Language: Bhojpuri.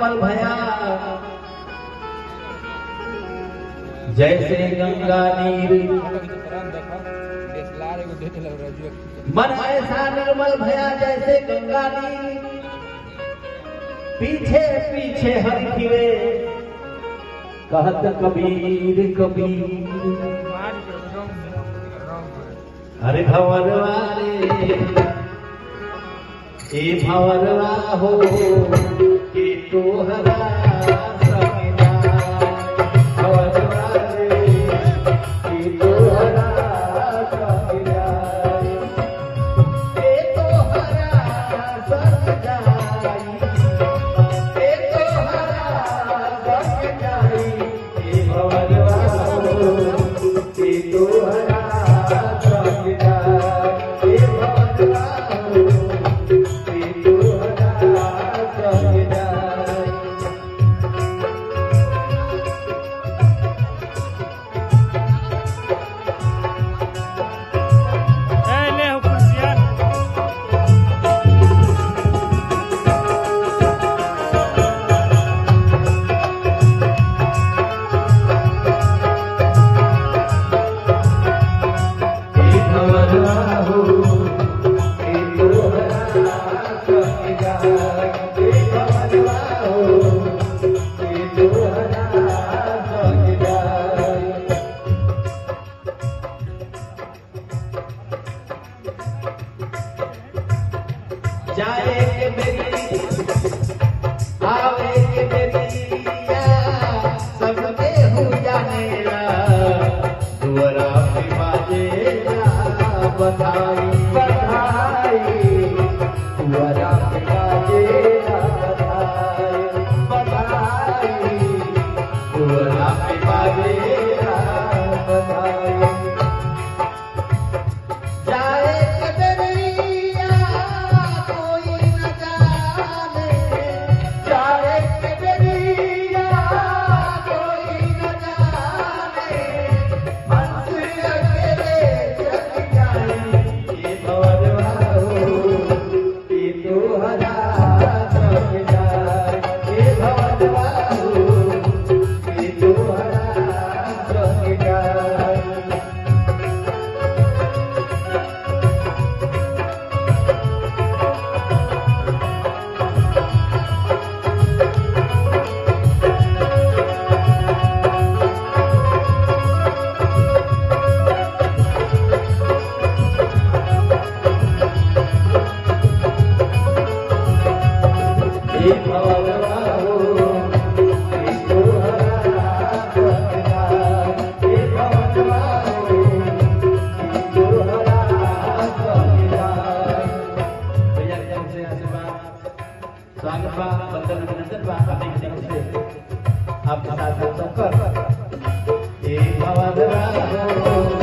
निर्मल भया जैसे गंगा नीर, मन ऐसा निर्मल भया जैसे गंगा नीर, पीछे पीछे हर फिरे कहत कबीर कबीर। अरे भंवरवा रे ए भंवरवा हो के तोहरा समिना, भंवरवा रे के तोहरा समिना, के तोहरा समिना, के तोहरा समिना, ए भंवरवा हो के तोहरा जाए के बेरी आवे के बेरिया सबके हो जानेला, दुआरा पे बाजेला बधाई बधाई, दुआरा पे बाजेला बधाई बधाई, दुआरा पे बाजेला बधाई। जाए के बेरिया स्वागत बा, बंदन अभिनंदन बा, आपके साथ ए भंवरवा हो।